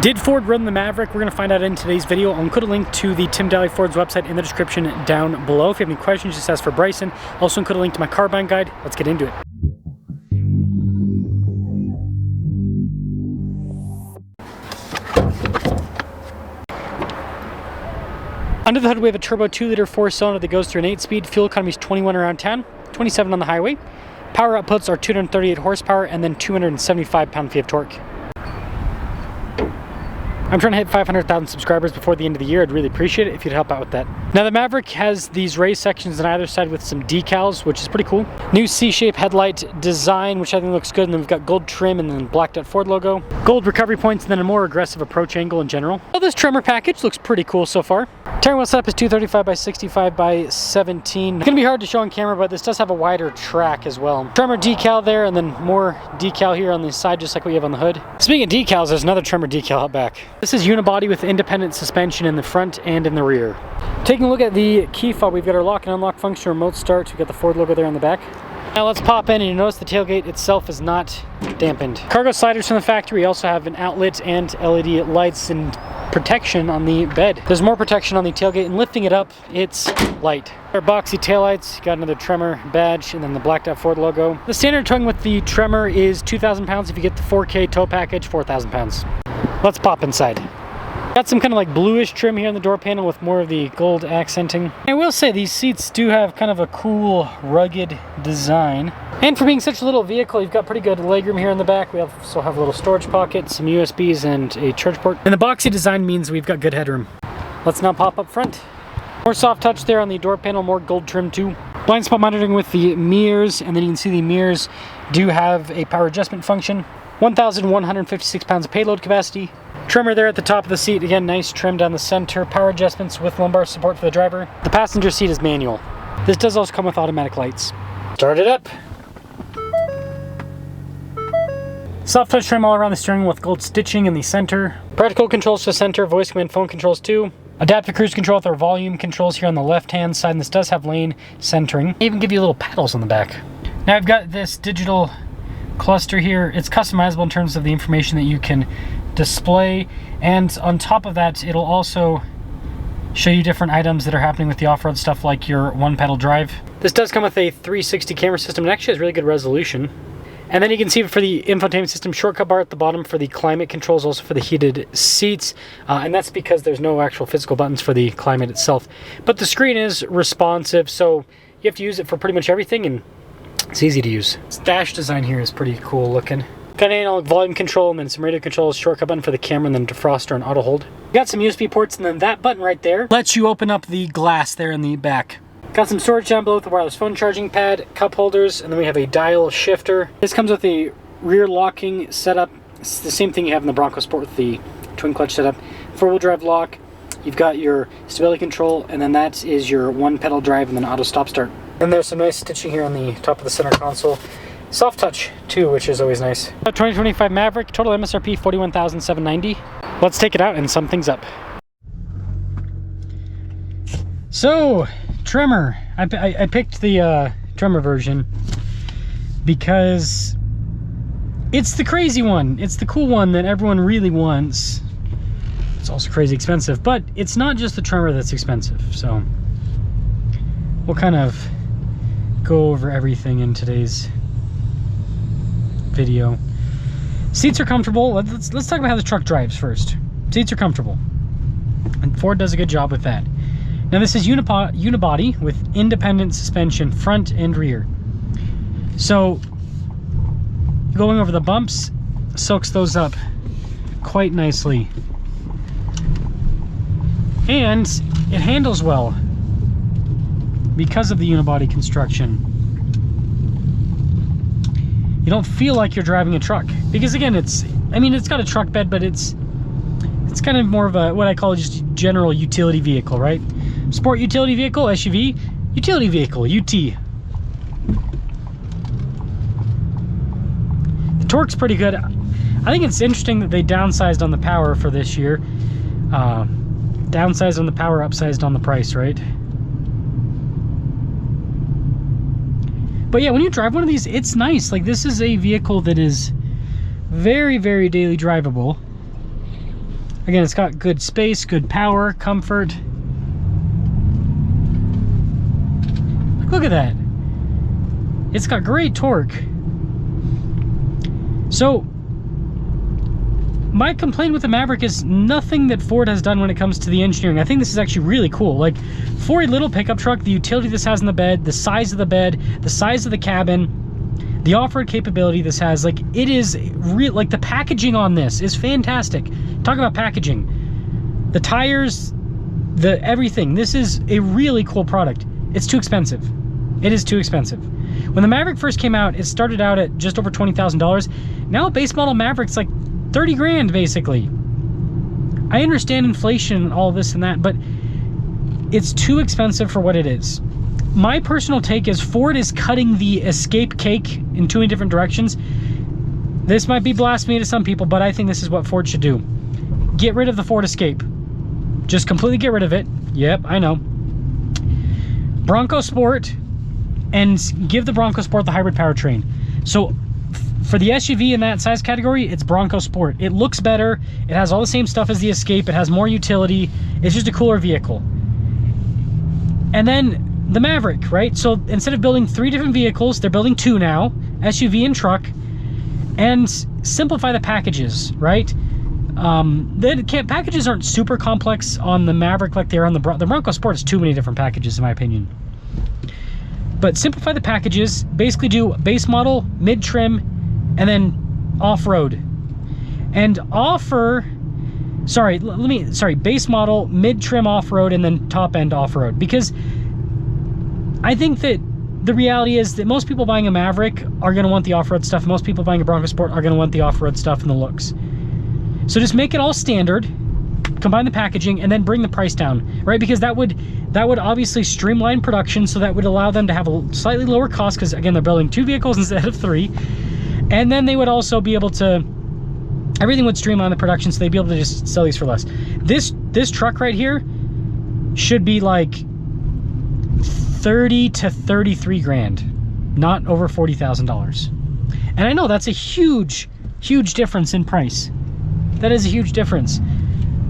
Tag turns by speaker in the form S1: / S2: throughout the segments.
S1: Did Ford run the Maverick? We're going to find out in today's video. I'll include a link to the Tim Daly Ford's website in the description down below. If you have any questions, just ask for Bryson. Also include a link to my car buying guide. Let's get into it. Under the hood, we have a turbo 2-liter 4-cylinder that goes through an 8-speed. Fuel economy is 21 around town, 27 on the highway. Power outputs are 238 horsepower and then 275 pound-feet of torque. I'm trying to hit 500,000 subscribers before the end of the year. I'd really appreciate it if you'd help out with that. Now the Maverick has these raised sections on either side with some decals, which is pretty cool. New C-shape headlight design, which I think looks good. And then we've got gold trim and then blacked out Ford logo. Gold recovery points and then a more aggressive approach angle in general. Well, this Tremor package looks pretty cool so far. Steering wheel setup is 235 by 65 by 17. It's gonna be hard to show on camera, but this does have a wider track as well. Tremor decal there, and then more decal here on the side, just like we have on the hood. Speaking of decals, there's another Tremor decal out back. This is unibody with independent suspension in the front and in the rear. Taking a look at the key fob, we've got our lock and unlock function, remote start. We've got the Ford logo there on the back. Now let's pop in, and you notice the tailgate itself is not dampened. Cargo sliders from the factory also have an outlet and LED lights and protection on the bed. There's more protection on the tailgate, and lifting it up, it's light. Our boxy taillights, got another Tremor badge, and then the blacked out Ford logo. The standard towing with the Tremor is 2,000 pounds. If you get the 4K tow package, 4,000 pounds. Let's pop inside. Got some kind of like bluish trim here on the door panel with more of the gold accenting. I will say these seats do have kind of a cool, rugged design. And for being such a little vehicle, you've got pretty good legroom here in the back. We also have a little storage pocket, some USBs, and a charge port. And the boxy design means we've got good headroom. Let's now pop up front. More soft touch there on the door panel, more gold trim too. Blind spot monitoring with the mirrors, and then you can see the mirrors do have a power adjustment function. 1,156 pounds of payload capacity. Tremor there at the top of the seat. Again, nice trim down the center. Power adjustments with lumbar support for the driver. The passenger seat is manual. This does also come with automatic lights. Start it up. Soft touch trim all around the steering wheel with gold stitching in the center. Practical controls to the center. Voice command phone controls too. Adaptive cruise control with our volume controls here on the left-hand side. And this does have lane centering. They even give you little paddles on the back. Now I've got this digital cluster here. It's customizable in terms of the information that you can display, and on top of that it'll also show you different items that are happening with the off-road stuff, like your one pedal drive. This does come with a 360 camera system and actually has really good resolution. And then you can see for the infotainment system, shortcut bar at the bottom for the climate controls, also for the heated seats, and that's because there's no actual physical buttons for the climate itself, but the screen is responsive, so you have to use it for pretty much everything, and it's easy to use. This dash design here is pretty cool looking. Got an analog volume control, and then some radio controls, shortcut button for the camera, and then defroster and auto hold. Got some USB ports, and then that button right there lets you open up the glass there in the back. Got some storage down below with a wireless phone charging pad, cup holders, and then we have a dial shifter. This comes with a rear locking setup. It's the same thing you have in the Bronco Sport with the twin clutch setup. 4-wheel drive lock. You've got your stability control, and then that is your one pedal drive and then auto stop start. And there's some nice stitching here on the top of the center console. Soft touch too, which is always nice. 2025 Maverick, total MSRP $41,790. Let's take it out and sum things up. So, Tremor. I picked the Tremor version because it's the crazy one. It's the cool one that everyone really wants. It's also crazy expensive, but it's not just the Tremor that's expensive. So, we'll kind of go over everything in today's video. Seats are comfortable. Let's talk about how the truck drives first. Seats are comfortable, and Ford does a good job with that. Now this is unibody with independent suspension front and rear. So going over the bumps soaks those up quite nicely, and it handles well because of the unibody construction. You don't feel like you're driving a truck, because again, it's got a truck bed, but it's kind of more of a, what I call just general utility vehicle, right? Sport utility vehicle, SUV, utility vehicle, UT. The torque's pretty good. I think it's interesting that they downsized on the power for this year. Downsized on the power, upsized on the price, right? But yeah, when you drive one of these, it's nice. Like, this is a vehicle that is very, very daily drivable. Again, it's got good space, good power, comfort. Look at that. It's got great torque. So, my complaint with the Maverick is nothing that Ford has done when it comes to the engineering. I think this is actually really cool. Like, for a little pickup truck, the utility this has in the bed, the size of the bed, the size of the cabin, the off-road capability this has, like, it is real. Like, the packaging on this is fantastic. Talk about packaging. The tires, the everything. This is a really cool product. It's too expensive. It is too expensive. When the Maverick first came out, it started out at just over $20,000. Now a base model Maverick's like 30 grand basically. I understand inflation and all this and that, but it's too expensive for what it is. My personal take is Ford is cutting the Escape cake in too many different directions. This might be blasphemy to some people, but I think this is what Ford should do. Get rid of the Ford Escape. Just completely get rid of it. Yep, I know. Bronco Sport, and give the Bronco Sport the hybrid powertrain. So for the SUV in that size category, it's Bronco Sport. It looks better. It has all the same stuff as the Escape. It has more utility. It's just a cooler vehicle. And then the Maverick, right? So instead of building 3 different vehicles, they're building 2 now, SUV and truck, and simplify the packages, right? Packages aren't super complex on the Maverick like they are on the Bronco Sport. Is too many different packages in my opinion. But simplify the packages, basically do base model, mid-trim, and then off-road. And offer, base model, mid-trim off-road, and then top-end off-road. Because I think that the reality is that most people buying a Maverick are going to want the off-road stuff. Most people buying a Bronco Sport are going to want the off-road stuff and the looks. So just make it all standard, combine the packaging, and then bring the price down, right? Because that would obviously streamline production, so that would allow them to have a slightly lower cost, because again, they're building 2 vehicles instead of 3. And then they would also be able to, everything would streamline the production, so they'd be able to just sell these for less. This truck right here should be like 30 to 33 grand, not over $40,000. And I know that's a huge difference in price. That is a huge difference.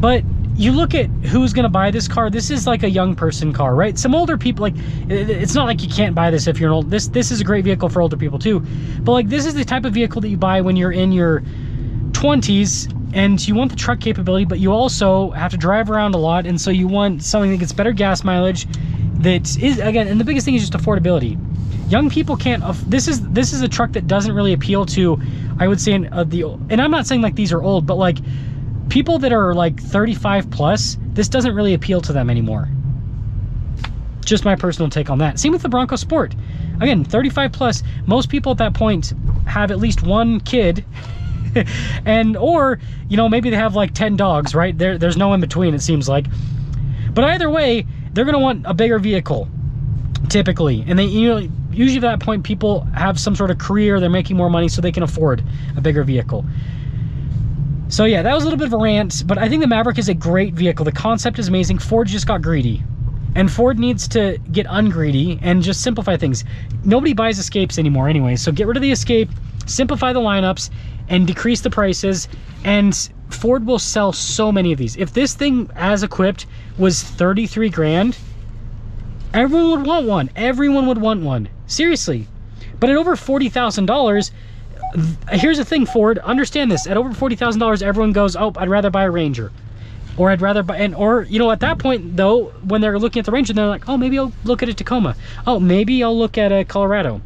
S1: But you look at who's going to buy this car. This is like a young person car, right? Some older people, like, it's not like you can't buy this if you're an old. This is a great vehicle for older people too. But like, this is the type of vehicle that you buy when you're in your 20s and you want the truck capability, but you also have to drive around a lot, and so you want something that gets better gas mileage. That is, again, and the biggest thing is just affordability. Young people can't. This is a truck that doesn't really appeal to, I would say, and I'm not saying like these are old, but like people that are like 35 plus, this doesn't really appeal to them anymore. Just my personal take on that. Same with the Bronco Sport. Again, 35 plus, most people at that point have at least 1 kid, or you know, maybe they have like 10 dogs, right? There's no in between, it seems like. But either way, they're gonna want a bigger vehicle, typically, and they, you know, usually at that point people have some sort of career, they're making more money, so they can afford a bigger vehicle. So yeah, that was a little bit of a rant, but I think the Maverick is a great vehicle. The concept is amazing. Ford just got greedy, and Ford needs to get ungreedy and just simplify things. Nobody buys Escapes anymore anyway, so get rid of the Escape, simplify the lineups, and decrease the prices, and Ford will sell so many of these. If this thing as equipped was 33 grand, everyone would want one. Everyone would want one. Seriously. But at over $40,000, here's the thing, Ford, understand this. At over $40,000, everyone goes, oh, I'd rather buy a Ranger. Or I'd rather buy, or, you know, at that point, though, when they're looking at the Ranger, they're like, oh, maybe I'll look at a Tacoma. Oh, maybe I'll look at a Colorado.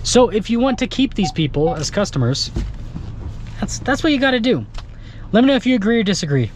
S1: So if you want to keep these people as customers, that's what you got to do. Let me know if you agree or disagree.